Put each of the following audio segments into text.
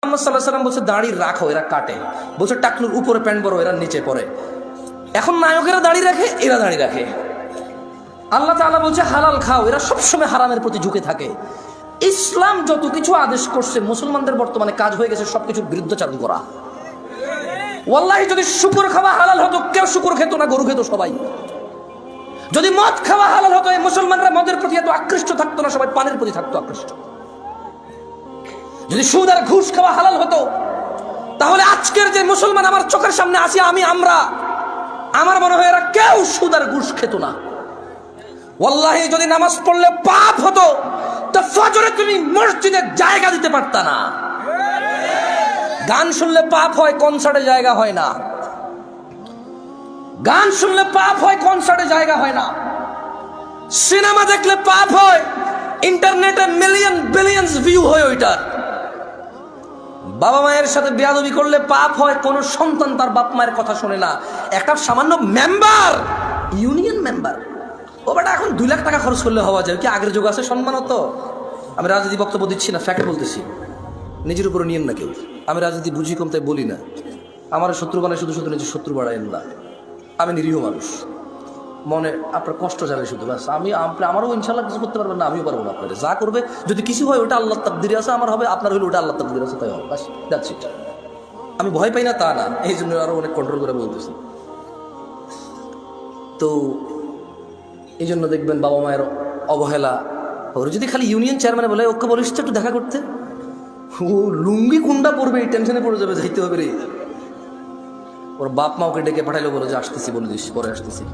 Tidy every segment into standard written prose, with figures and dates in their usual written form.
মুহাম্মদ সাল্লাল্লাহু আলাইহি ওয়াসাল্লাম বলছে দাড়ি রাখো, এরা কাটে। বলছে টাকনুর উপরে প্যান্ট বড়, এরা নিচে পড়ে। এখন নায়কেরা দাড়ি রাখে, এরা দাড়ি রাখে। আল্লাহ তাআলা বলছে হালাল খাও, এরা সবসময় হারামের প্রতি ঝুঁকে থাকে। ইসলাম যত কিছু আদেশ করছে, মুসলমানদের বর্তমানে কাজ হয়ে গেছে সবকিছুর বিরুদ্ধাচরণ করা। ওয়াল্লাহি যদি শুকর খাওয়া হালাল হতো, কেউ শুকর খেত না, গরু খেত সবাই। যদি মদ খাওয়া হালাল হতো, এই মুসলমানরা মদের প্রতি এত আকৃষ্ট থাকতো না, সবাই পানের প্রতি থাকতো আকৃষ্ট। যদি সুদ আর ঘুষ খাওয়া হালাল হতো, তাহলে আজকের যে মুসলমান আমার চোখের সামনে আসি, আমার মনে হয় এরা কেউ সুদ আর ঘুষ খেত না। ওয়াল্লাহি যদি নামাজ পড়লে পাপ হতো, তো ফজরে তুমি মসজিদে জায়গা দিতে পারতা না। গান শুনলে পাপ হয়, কনসার্টে জায়গা হয় না। গান শুনলে পাপ হয়, কনসার্টে জায়গা হয় না। সিনেমা দেখলে পাপ হয়, ইন্টারনেটে মিলিয়ন বিলিয়নস ভিউ হয় ওইটার। বাবা মায়ের সাথে বেয়াদবি করলে পাপ হয়, কোন সন্তান তার বাপ মায়ের কথা শোনে না। একটা সামান্য মেম্বার, ইউনিয়ন মেম্বার, ও বেটা এখন 2 লাখ টাকা খরচ করলে হওয়া যায় কি? আগের যুগ আছে সম্মান হতো। আমি রাজনীতি বক্তব্য দিচ্ছি না, ফ্যাক্ট বলতেছি, নিজের উপরে নিয়েন না কেউ। আমি রাজনীতি বুঝি কম, তাই বলি না। আমার শত্রু বানায় শুধু শুধু নিজের শত্রু বাড়ায়েন না। আমি নিরীহ মানুষ, মনে আপনার কষ্ট যাবে শুধু, ব্যাস। আমারও ইনশাল্লাহ কিছু করতে পারবেন না, আমিও পারবো না। আপনার যা করবে, যদি কিছু হয় ওটা আল্লাহর তাকদীরে আছে, আমার হবে, আপনার হলে ওটা আল্লাহর তাকদীরে আছে, তাই হবে, ব্যাস, দ্যাটস ইট। আমি ভয় পাই না তা না, এই জন্য আরো অনেক কন্ট্রোল করে বলতেছি। তো এই জন্য দেখবেন বাবা মায়ের অবহেলা। ওর যদি খালি ইউনিয়ন চেয়ারম্যানে বলে ওকে বলিস তো একটু দেখা করতে, ও লুঙ্গি কুন্ডা পড়বে, এই টেনশনে পড়ে যাবে, যাইতে হবে রে। ওর বাপ মা ওকে ডেকে পাঠাইলো, বলে যে আসতেছি, বলে দিস পরে আসতেছি।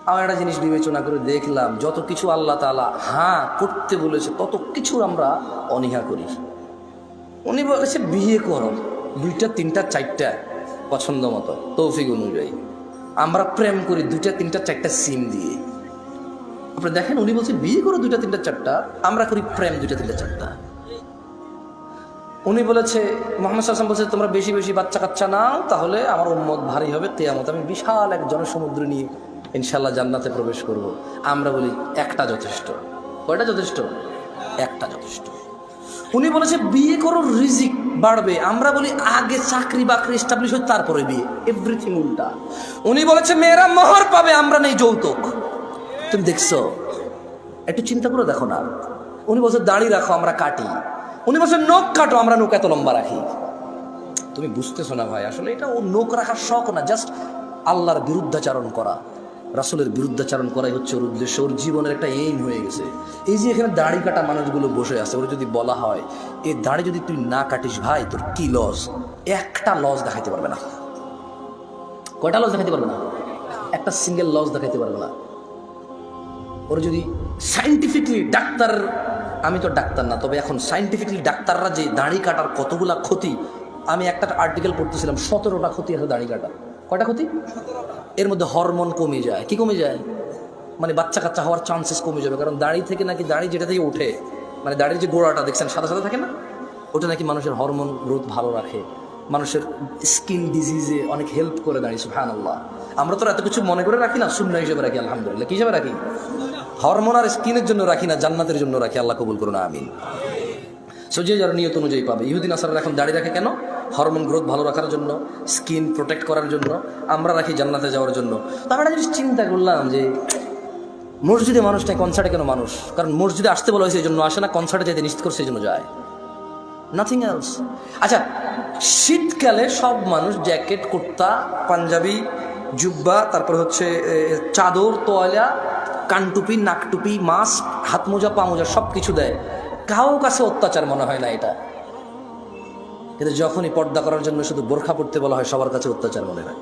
আমার একটা জিনিস বিবেচনা করে দেখলাম, যত কিছু আল্লাহ তাআলা হ্যাঁ করতে বলেছে, তত কিছু আমরা অনীহা করি। উনি বলেছে বিয়ে করো, 2টা 3টা 4টা পছন্দ মতো, তৌফিক অনুযায়ী। আমরা প্রেম করি 2টা 3টা 4টা সিম দিয়ে। আপনি দেখেন, উনি বলছে বিয়ে করো 2টা 3টা 4টা, আমরা করি প্রেম 2টা 3টা 4টা। উনি বলেছে, মুহাম্মদ সাল্লাল্লাহু আলাইহি ওয়াসাল্লাম বলছে তোমরা বেশি বেশি বাচ্চা কাচ্চা নাও, তাহলে আমার উম্মত ভারী হবে, কিয়ামত আমি বিশাল এক জনসমুদ্র নিয়ে ইনশাল্লাহ জান্নাতে প্রবেশ করব। আমরা বলি একটা যথেষ্ট। কয়টা যথেষ্ট? একটা যথেষ্ট। উনি বলেছে বিয়ে করো, রিজিক বাড়বে, আমরা বলি আগে চাকরি বাকরি এস্টাবলিশ হয় তারপরে বিয়ে। এভরিথিং উল্টা। উনি বলেছে মেয়েরা মোহর পাবে, আমরা নেই যৌতুক। তুমি দেখছো? একটু চিন্তা করে দেখো না। উনি বলছে দাড়ি রাখো, আমরা কাটি। উনি বলছে নখ কাটো, আমরা নখ এত লম্বা রাখি। তুমি বুঝতেছো না ভাই, আসলে এটা ও নখ রাখার শখ না, জাস্ট আল্লাহর বিরুদ্ধাচারণ করা, রাসূলের বিরুদ্ধাচারণ করাই হচ্ছে ওর উদ্দেশ্য। ওর জীবনের একটা এইম হয়ে গেছে। এই যে এখানে দাড়ি কাটা মানুষগুলো বসে আছে, ওর যদি বলা হয় এই দাড়ি যদি তুই না কাটিস ভাই, তোর কি লস? একটা লস দেখাইতে পারবে না। কয়টা লস দেখাইতে পারবে না? একটা সিঙ্গেল লস দেখাইতে পারবে না। ওর যদি সাইন্টিফিকলি ডাক্তার, আমি তো ডাক্তার না, তবে এখন সাইন্টিফিকলি ডাক্তাররা যে দাড়ি কাটার কতগুলা ক্ষতি, আমি একটা আর্টিকেল পড়তেছিলাম, 17টা ক্ষতি আছে দাড়ি কাটা। কয়টা ক্ষতি? এর মধ্যে হরমোন কমে যায়। কি কমে যায়? মানে বাচ্চা কাচ্চা হওয়ার চান্সেস কমে যাবে। কারণ দাড়ি থেকে নাকি, দাড়ি যেটা থেকে ওঠে, মানে দাড়ির যে গোড়াটা দেখছেন সাদা সাদা থাকে না, ওটা নাকি মানুষের হরমোন গ্রোথ ভালো রাখে, মানুষের স্কিন ডিজিজে অনেক হেল্প করে দাঁড়িয়ে। সুবহানাল্লাহ। আমরা তো এত কিছু মনে করে রাখি না, সুন্নাহ হিসেবে রাখি। আলহামদুলিল্লাহ। কি হিসেবে রাখি? হরমোন আর স্কিনের জন্য রাখি না, জান্নাতের জন্য রাখি। আল্লাহ কবুল করুন, আমিন। সো যে যার নিয়ত অনুযায়ী পাবে। ইহুদি নাসারারা এখন দাড়ি রাখে কেন? হরমোন গ্রোথ ভালো রাখার জন্য, স্কিন প্রোটেক্ট করার জন্য। আমরা রাখি জান্নাতে যাওয়ার জন্য। তো আমরা জিনিস চিন্তা করলাম যে মসজিদে মানুষ নাই, কনসার্টে কেন মানুষ? কারণ মসজিদে আসতে বলা হয়েছে এই জন্য আসে না, কনসার্টে যেতে নিশ্চিত করছে এই জন্য যায়, নাথিং এলস। আচ্ছা, শীতকালে সব মানুষ জ্যাকেট, কুর্তা, পাঞ্জাবি, জুব্বা, তারপর হচ্ছে চাদর, তোয়ালা, কানটুপি, নাকটুপি, মাস্ক, হাত মোজা, পা মোজা সব কিছু দেয়। কারো কাছে অত্যাচার মনে হয় না এটা। কিন্তু যখনই পর্দা করার জন্য শুধু বোরখা পড়তে বলা হয়, সবার কাছে অত্যাচার মনে হয়।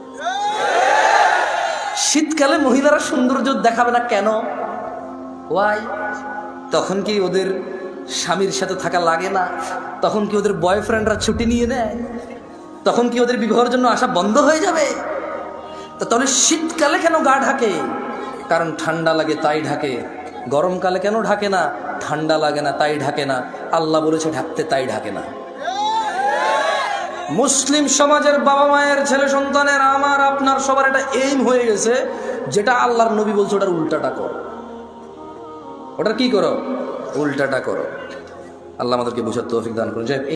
শীতকালে মহিলারা সৌন্দর্য দেখাবে না কেন? ওয়াই? তখন কি ওদের স্বামীর সাথে থাকা লাগে না? তখন কি ওদের বয়ফ্রেন্ডরা ছুটি নিয়ে নেয়? তখন কি ওদের বিবাহের জন্য আসা বন্ধ হয়ে যাবে? তাহলে শীতকালে কেন গা ঢাকে? কারণ ঠান্ডা লাগে তাই ঢাকে। গরমকালে কেন ঢাকে না? ঠান্ডা লাগে না তাই ঢাকে না। আল্লাহ বলেছে ঢাকতে, তাই ঢাকে না। মুসলিম সমাজের বাবা মায়ের, ছেলে সন্তানের, আমার আপনার সবার এটা এইম হয়ে গেছে, যেটা আল্লাহর নবী বলছে ওটার উল্টাটা করো। ওটার কি করো? উল্টাটা করো। আল্লাহ আমাদেরকে বুঝার তৌফিক দান করুন।